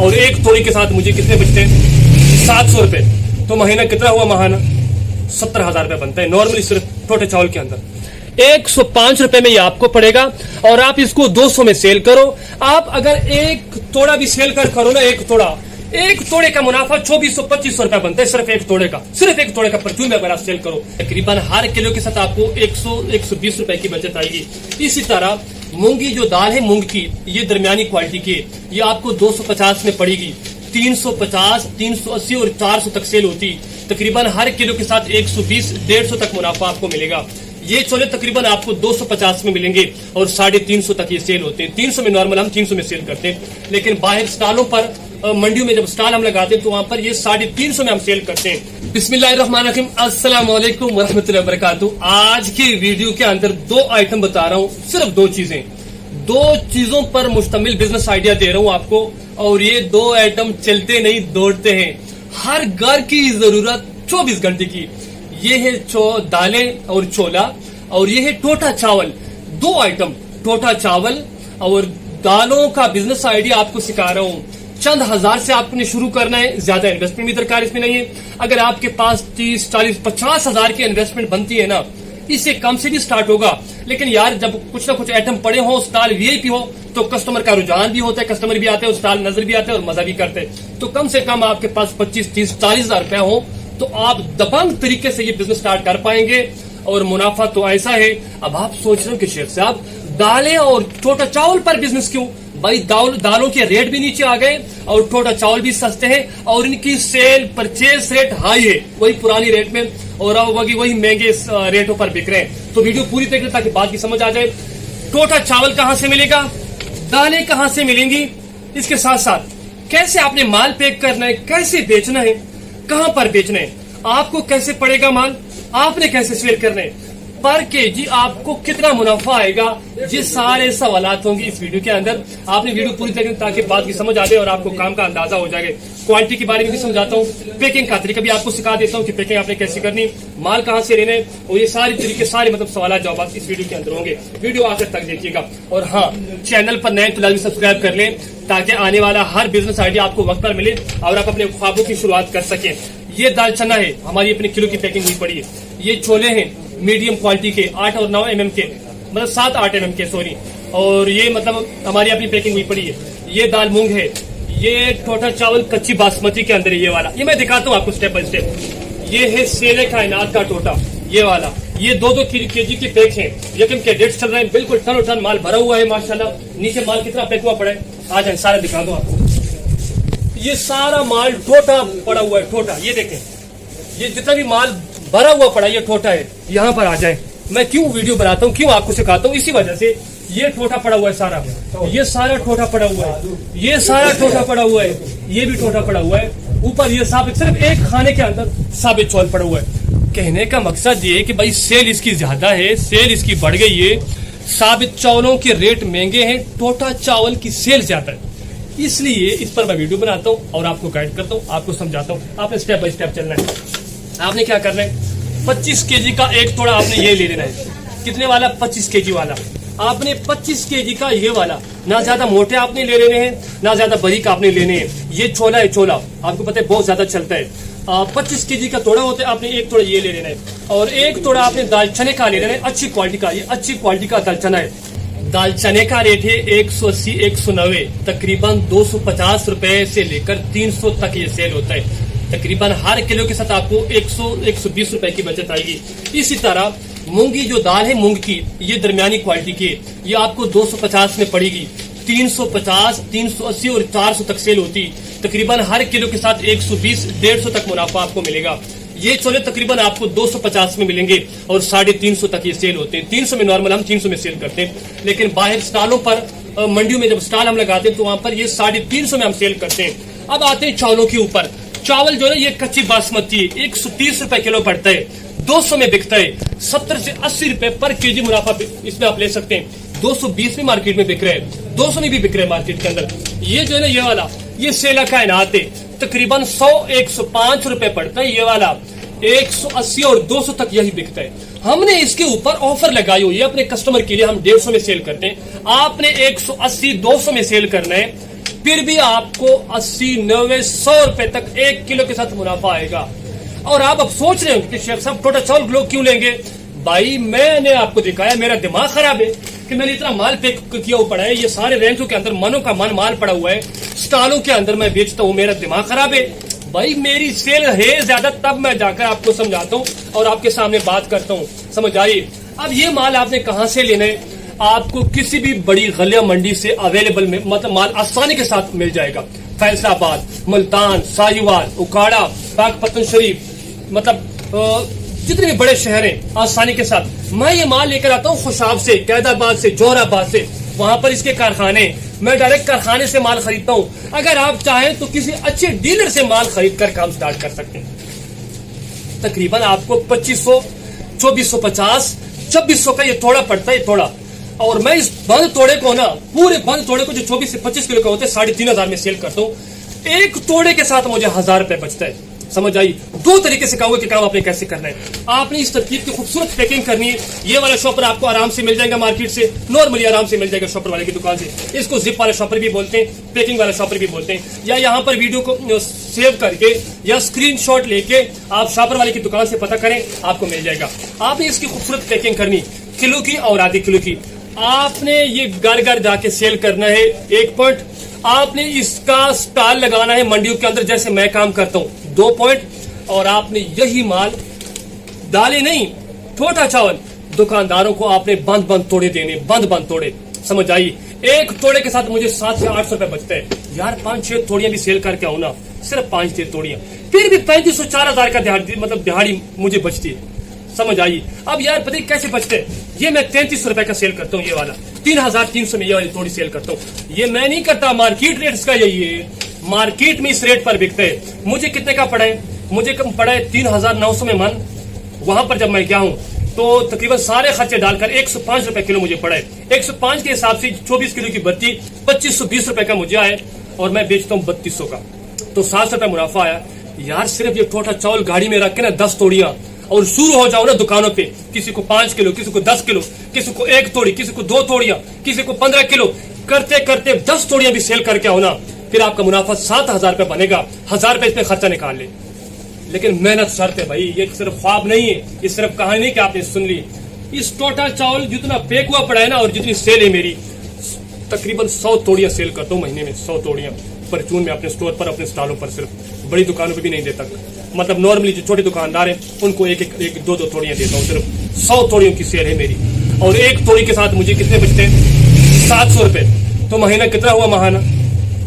और एक तोड़ी के साथ मुझे कितने बचते हैं 700 रुपए। तो महीना कितना हुआ, महाना 70,000 रुपए बनता है नॉर्मली सिर्फ छोटे चावल के अंदर। 105 रुपए में ये आपको पड़ेगा और आप इसको 200 में सेल करो। आप अगर एक तोड़ा भी सेल करो ना, एक तोड़े का मुनाफा 2400-2500 रुपया बनता है सिर्फ एक तोड़े का परफ्यूम अगर आप सेल करो। तकरीबन हर किलो के साथ आपको 100-120 रुपए की बचत आएगी। इसी तरह मूंगी जो दाल है मूंग की, ये दरमियानी क्वालिटी की, ये आपको 250 में पड़ेगी। 350, 380 और 400 तक सेल होती। तकरीबन हर किलो के साथ 120-150 तक मुनाफा आपको मिलेगा। ये छोले तकरीबन आपको 250 में मिलेंगे और 350 तक ये सेल होते हैं। 300 में नॉर्मल हम 300 में सेल करते हैं, लेकिन बाहर स्टॉलों पर मंडियों में जब स्टॉल हम लगाते हैं तो वहां पर ये 350 में हम सेल करते हैं। बिस्मिल्लाहिर्रहमानिर्रहीम, अस्सलाम वालेकुम वरहमतुल्लाहि वबरकातुहू। आज की वीडियो के अंदर 2 आइटम बता रहा हूँ, सिर्फ 2 चीजों पर मुश्तमिल बिजनेस आइडिया दे रहा हूँ आपको। और ये 2 आइटम चलते नहीं दौड़ते हैं, हर घर की जरूरत 24 घंटे की। ये है दालें और छोला, और ये है टोटा चावल। 2 आइटम, टोटा चावल और दालों का बिजनेस आइडिया आपको सिखा रहा हूँ। चंद हजार से आपने शुरू करना है, ज्यादा इन्वेस्टमेंट भी दरकार इसमें नहीं है। अगर आपके पास 30, 40, 50 हजार की इन्वेस्टमेंट बनती है ना, इससे कम से भी स्टार्ट होगा। लेकिन यार जब कुछ ना कुछ आइटम पड़े हो, स्टॉल वीआईपी हो, तो कस्टमर का रुझान भी होता है, कस्टमर भी आते हैं, स्टॉल नजर भी आते हैं और मजा भी करते हैं। तो कम से कम आपके पास 25, 30, 40 हजार रुपया हो तो आप दबंग तरीके से ये बिजनेस स्टार्ट कर पाएंगे। और मुनाफा तो ऐसा है, अब आप सोच रहे हो कि शेख साहब दालें और टोटा चावल पर बिजनेस क्यों? भाई दालों के रेट भी नीचे आ गए और टोटा चावल भी सस्ते हैं और इनकी सेल परचेज रेट हाई है, वही पुरानी रेट में, और वही महंगे रेटों पर बिक रहे हैं। तो वीडियो पूरी देखिए ताकि बात की समझ आ जाए। टोटा चावल कहाँ से मिलेगा, दालें कहाँ से मिलेंगी, इसके साथ साथ कैसे आपने माल पैक करना है, कैसे बेचना है, कहाँ पर बेचना है, आपको कैसे पड़ेगा माल, आपने कैसे सेल करना है, पर केजी आपको कितना मुनाफा आएगा, ये सारे सवालात होंगे इस वीडियो के अंदर। आपने वीडियो पूरी देखें ताकि बात की समझ आ जाए और आपको काम का अंदाजा हो जाएगा। क्वालिटी के बारे में भी समझाता हूँ, पैकिंग का तरीका भी आपको सिखा देता हूँ कि पैकिंग आपने कैसे करनी, माल कहाँ से लेना है, और ये सारे तरीके, सारे मतलब सवाल जवाब इस वीडियो के अंदर होंगे। वीडियो आखिर तक देखिएगा। और हाँ, चैनल पर नए तो लाजमी सब्सक्राइब कर लें ताकि आने वाला हर बिजनेस आइडिया आपको वक्त पर मिले और आप अपने ख्वाबों की शुरुआत कर सकें। ये दाल चना है, हमारी अपने किलो की पैकिंग हुई पड़ी है। ये छोले हैं मीडियम क्वालिटी के, 8 और 9 mm के, मतलब 7-8 mm के, सॉरी। और ये मतलब हमारी अपनी पैकिंग हुई पड़ी है। ये दाल मूंग है, ये टोटा चावल कच्ची बासमती के अंदर है, ये वाला। ये मैं दिखाता हूँ आपको स्टेप बाय स्टेप। ये है शेरे कायनात का टोटा, ये वाला। ये 2-2 केजी के पैक हैं, यकीन के डेट्स चल रहे हैं, बिल्कुल टन टन माल भरा हुआ है माशाल्लाह। नीचे माल कितना पैक हुआ पड़ा है, आ जाए सारा दिखा दो आपको। ये सारा माल टोटा पड़ा हुआ है, टोटा। ये देखें, ये जितना भी माल भरा हुआ पड़ा ये टोटा है। यहाँ पर आ जाए, मैं क्यों वीडियो बनाता हूँ, क्यों आपको सिखाता हूँ, इसी वजह से। ये टोटा पड़ा हुआ है सारा, ये सारा टोटा पड़ा हुआ है, ये सारा टोटा पड़ा हुआ है, ये भी टोटा पड़ा हुआ है। ऊपर ये साबित, सिर्फ एक खाने के अंदर साबित चावल पड़ा हुआ है। कहने का मकसद ये कि भाई सेल इसकी ज्यादा है, सेल इसकी बढ़ गई है, साबित चावलों के रेट महंगे हैं, टोटा चावल की सेल ज्यादा है, इसलिए इस पर मैं वीडियो बनाता हूँ और आपको गाइड करता हूँ, आपको समझाता हूँ। आपने स्टेप बाय स्टेप चलना है। आपने क्या करना है, 25 केजी का एक तोड़ा आपने ये ले लेना है। कितने वाला, 25 केजी वाला। आपने 25 केजी का ये वाला, ना ज्यादा मोटे आपने ले लेने हैं, ना ज्यादा बारीक आपने लेने हैं। ये छोला है, छोला आपको पता है बहुत ज्यादा चलता है। 25 केजी का तोड़ा होता है, आपने एक तोड़ा ये ले लेना है। और एक तोड़ा आपने दाल चने का ले लेना है, अच्छी क्वालिटी का। ये अच्छी क्वालिटी का दाल चना है। दाल चने का रेट है 180-190, तकरीबन 250 रुपए से लेकर 300 तक ये सेल होता है। तकरीबन हर किलो के साथ आपको 100-120 रुपए की बचत आएगी। इसी तरह मूंगी जो दाल है मूंग की, ये दरमियानी क्वालिटी की, ये आपको 250 में पड़ेगी। 350, 380 और 400 तक सेल होती। तकरीबन हर किलो के साथ 120-150 तक मुनाफा आपको मिलेगा। ये छोले तकरीबन आपको 250 में मिलेंगे और 350 तक ये सेल होते हैं। 300 में नॉर्मल हम 300 में सेल करते हैं, लेकिन बाहर स्टॉलों पर मंडियों में जब स्टॉल हम लगाते हैं तो वहां पर ये 350 में हम सेल करते हैं। अब आते हैं चावलों के ऊपर। चावल जो है ये कच्ची बासमती है, 130 रुपए किलो पड़ता है, 200 में बिकता है। 70 से 80 रुपए पर केजी मुनाफा इसमें आप ले सकते हैं। 220 में मार्केट में बिक रहे हैं, 200 में भी बिक रहे हैं मार्केट के अंदर। ये जो है ना, ये वाला, ये सेला कायनात है, तकरीबन 100-105 रुपए पड़ता है। ये वाला 180 और 200 तक यही बिकता है। हमने इसके ऊपर ऑफर लगाई हुई है अपने कस्टमर के लिए, हम 150 में सेल करते हैं। आपने 180-200 में सेल करना है, फिर भी आपको 80, 90, 100 रुपए तक 1 किलो के साथ मुनाफा आएगा। और आप अब सोच रहे हो कि शेख साहब टोटा चावल लोग क्यों लेंगे? भाई मैंने आपको दिखाया, मेरा दिमाग खराब है कि मैंने इतना माल पैक किया हुआ पड़ा है, ये सारे रैंकों के अंदर मनों का मन माल पड़ा हुआ है, स्टॉलों के अंदर मैं बेचता हूँ, मेरा दिमाग खराब है। भाई मेरी सेल है ज्यादा, तब मैं जाकर आपको समझाता हूँ और आपके सामने बात करता हूँ, समझ आई। अब ये माल आपने कहाँ से लेना है? आपको किसी भी बड़ी गलिया मंडी से अवेलेबल में मतलब माल आसानी के साथ मिल जाएगा। फैसलाबाद, मुल्तान, साहिवाल, उकाड़ा, पाकपतन शरीफ, मतलब जितने भी बड़े शहर हैं, आसानी के साथ मैं ये माल लेकर आता हूँ। खुशाब से, कैदाबाद से, जोहराबाद से, वहां पर इसके कारखाने, मैं डायरेक्ट कारखाने से माल खरीदता हूँ। अगर आप चाहें तो किसी अच्छे डीलर से माल खरीद कर काम स्टार्ट कर सकते हैं। तकरीबन आपको 2500, 2450, 2600 का ये तोड़ा पड़ता है, तोड़ा। और मैं इस बंद तोड़े को ना, पूरे बंद तोड़े को जो 24 से 25 किलो का होते हैं, 3500 में सेल करता हूँ। एक तोड़े के साथ मुझे 1000 रुपए बचता है, समझ आई। दो तरीके से कहूंगा कि काम आपने कैसे करना है। आपने इस तरकीब की खूबसूरत पैकिंग करनी है। ये वाला शॉपर आपको आराम से मिल जाएगा मार्केट से, नॉर्मली आराम से मिल जाएगा शॉपर वाले की दुकान से। इसको जिप वाला शॉपर भी बोलते हैं, पैकिंग वाला शॉपर भी बोलते हैं। या यहाँ पर वीडियो को सेव करके या स्क्रीनशॉट लेके आप शॉपर वाले की दुकान से पता करें, आपको मिल जाएगा। आपने इसकी खूबसूरत पैकिंग करनी, किलो की और आधे किलो की। आपने ये घर घर जाके सेल करना है। एक पॉइंट, आपने इसका स्टॉल लगाना है मंडियों के अंदर, जैसे मैं काम करता हूँ। 2 पॉइंट, और आपने यही माल, दालें नहीं, टोटा चावल दुकानदारों को आपने बंद बंद तोड़े देने, बंद बंद तोड़े, समझ आई। एक तोड़े के साथ मुझे 700 से 800 रुपए बचते हैं यार। 5-6 तोड़ियां भी सेल करके आऊं ना, सिर्फ 5-6 तोड़ियां, फिर भी 3500 4000 का दिहाड़ी मुझे बचती है, समझ आई। अब यार पता कैसे बचते हैं? ये मैं 3300 रुपए का सेल करता हूँ, ये वाला 3300 में ये वाली थोड़ी सेल करता हूँ। ये मैं नहीं करता, मार्केट रेट का यही है, मार्केट में इस रेट पर बिकते हैं। मुझे कितने का पड़ा है? मुझे कम पड़ा है 3900 में मन। वहां पर जब मैं गया हूं तो तकरीबन सारे खर्चे डालकर 105 रुपए किलो मुझे पड़ा है। 105 के हिसाब से 24 किलो की बत्ती 2520 रुपए का मुझे आए, और मैं बेचता हूँ 3200 का, तो 700 रुपए मुनाफा आया यार। सिर्फ ये टोटा चावल गाड़ी में रख के ना 10 तोड़ियां, और शुरू हो जाओ ना दुकानों पे, किसी को 5 किलो, किसी को 10 किलो, किसी को 1 तोड़ी, किसी को 2 तोड़ियां, किसी को 15 किलो, करते करते 10 तोड़ियां भी सेल करके आओ ना, फिर आपका मुनाफा 7000 रुपए बनेगा। 1000 रुपए इसमें खर्चा निकाल ले। लेकिन मेहनत शर्त है भाई, ये सिर्फ ख्वाब नहीं है, ये सिर्फ कहानी नहीं कि आपने सुन ली। इस टोटा चावल जितना पैक हुआ पड़ा है ना, और जितनी सेल है मेरी, तकरीबन 100 तोड़ियां सेल करता हूँ महीने में। 100 तोड़ियां परचून में, अपने स्टोर पर, अपने स्टॉलों पर, सिर्फ बड़ी दुकानों पर भी नहीं देता। मतलब नॉर्मली जो छोटे दुकानदार हैं उनको एक 2 तोड़ियां देता हूँ। सिर्फ 100 तोड़ियों की सेल है मेरी, और एक तोड़ी के साथ मुझे कितने बचते हैं? 700 रुपए। तो महीना कितना हुआ? महाना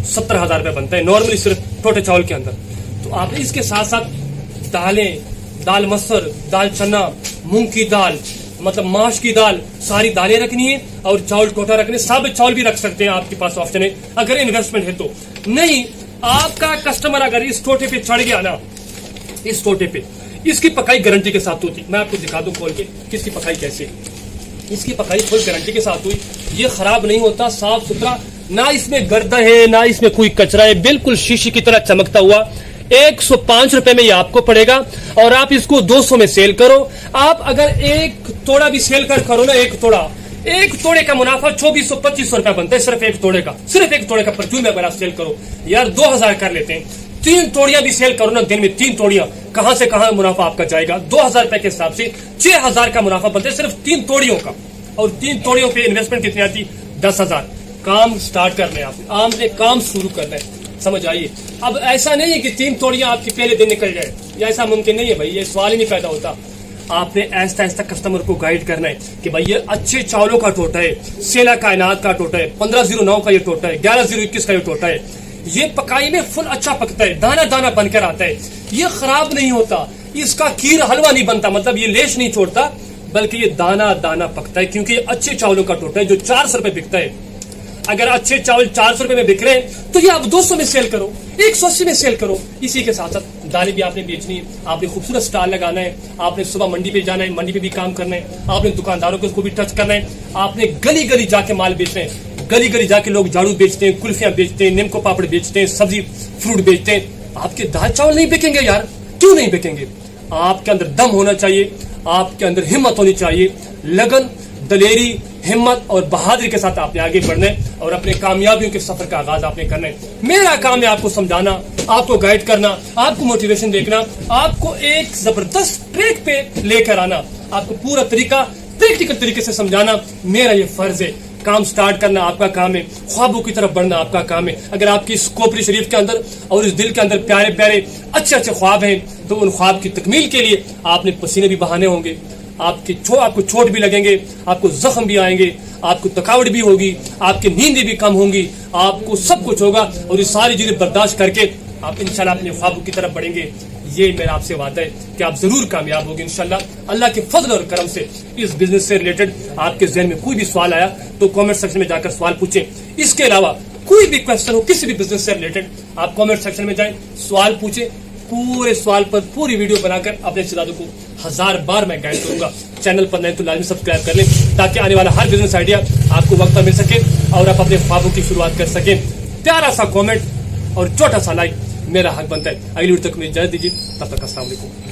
70,000 रुपए बनता है नॉर्मली सिर्फ टोटे चावल के अंदर। तो आपने इसके साथ साथ दालें, दाल मसर, दाल चना, मूंग की दाल, मतलब माश की दाल, सारी दालें रखनी है, और चावल टोटा रखने, सब चावल भी रख सकते हैं, आपके पास ऑप्शन है अगर इन्वेस्टमेंट है तो। नहीं, आपका कस्टमर अगर इस टोटे पे चढ़ गया ना, इस टोटे पे, इसकी पकाई गारंटी के साथ होती। मैं आपको दिखा दूं खोल के कि इसकी पकाई कैसे। इसकी पकाई फुल गारंटी के साथ हुई, ये खराब नहीं होता, साफ सुथरा, ना इसमें गर्दा है ना इसमें कोई कचरा है, बिल्कुल शीशी की तरह चमकता हुआ। 105 रुपए में ये आपको पड़ेगा, और आप इसको 200 में सेल करो। आप अगर एक तोड़ा भी सेल करो ना, एक तोड़े का मुनाफा 2400-2500 रुपया बनता है, सिर्फ एक तोड़े का, सिर्फ एक तोड़े का परचून में अगर आप सेल करो यार 2000 कर लेते हैं। 3 तोड़ियां भी सेल करो ना दिन में, 3 तोड़ियां, कहां से कहां मुनाफा आपका जाएगा? 2000 रुपए के हिसाब से 6000 का मुनाफा बनता है सिर्फ 3 तोड़ियों का। और 3 तोड़ियों पे इन्वेस्टमेंट कितनी आती? 10,000। काम स्टार्ट करना है आपने काम शुरू करना है, समझ आइए। अब ऐसा नहीं है कि 3 तोड़ियां आपकी पहले दिन निकल जाए, या ऐसा मुमकिन नहीं है भाई, ये सवाल ही नहीं पैदा होता। आपने ऐसा ऐसा कस्टमर को गाइड करना है कि भाई ये अच्छे चावलों का टोटा है, सेला कायनात का टोटा है, 1509 का ये टोटा है, 1101 का ये टोटा है, ये पकाई में फुल अच्छा पकता है, दाना दाना बनकर आता है, ये खराब नहीं होता, इसका खीर हलवा नहीं बनता, मतलब ये लेश नहीं छोड़ता, बल्कि ये दाना दाना पकता है, क्योंकि ये अच्छे चावलों का टोटा है जो 400 रुपए बिकता है। अगर अच्छे चावल 400 रुपए में बिक रहे हैं तो ये आप 200 में सेल करो, 180 में सेल करो। इसी के साथ साथ दालें भी आपने बेचनी है, आपने खूबसूरत स्टॉल लगाना है, आपने सुबह मंडी पे जाना है, मंडी पे भी काम करना है, आपने दुकानदारों को उसको भी टच करना है, आपने गली गली जाके माल बेचना है। गली गली जाके लोग झाड़ू बेचते हैं, कुल्फियां बेचते हैं, नीमको पापड़ बेचते हैं, सब्जी फ्रूट बेचते हैं। आपके दाल चावल नहीं बिकेंगे यार, क्यों नहीं बिकेंगे? आपके अंदर दम होना चाहिए, आपके अंदर हिम्मत होनी चाहिए, लगन, दलेरी, हिम्मत और बहादुरी के साथ आपने आगे बढ़ना है और अपने कामयाबियों के सफर का आगाज आपने करना है। मेरा काम है आपको समझाना, आपको गाइड करना, आपको मोटिवेशन देखना, आपको एक जबरदस्त ट्रैक पे लेकर आना, आपको पूरा तरीका प्रैक्टिकल तरीके से समझाना मेरा ये फर्ज है। काम स्टार्ट करना आपका काम है, ख्वाबों की तरफ बढ़ना आपका काम है। अगर आपकी इस खोपड़ी शरीफ के अंदर और इस दिल के अंदर प्यारे प्यारे अच्छे अच्छे ख्वाब हैं तो उन ख्वाब की तकमील के लिए आपने पसीने भी बहाने होंगे, आपको चोट भी लगेंगे, आपको जख्म भी आएंगे, आपको थकावट भी होगी, आपकी नींदें भी कम होंगी, आपको सब कुछ होगा और ये सारी चीजें बर्दाश्त करके आप इंशाल्लाह अपने ख्वाबों की तरफ बढ़ेंगे। ये मेरा आपसे वादा है कि आप जरूर कामयाब होंगे इंशाल्लाह। अल्लाह के फजल और करम से इस बिजनेस से रिलेटेड आपके जहन में कोई भी सवाल आया तो कमेंट सेक्शन में जाकर सवाल पूछें। इसके अलावा कोई भी क्वेश्चन हो किसी भी बिजनेस से रिलेटेड आप कमेंट सेक्शन में जाएं, सवाल पूछें, पूरे सवाल पर पूरी वीडियो बनाकर अपने शहजादों को 1000 बार मैं गाइड करूंगा। चैनल पर नहीं तो लाजमी सब्सक्राइब कर लें ताकि आने वाला हर बिजनेस आइडिया आपको वक्त पर मिल सके और आप अपने ख्वाबों की शुरुआत कर सकें। प्यारा सा कमेंट और छोटा सा लाइक मेरा हक बनता है। अगली वीडियो तक मुझे इजाजत दीजिए, तब तक अस्सलाम वालेकुम।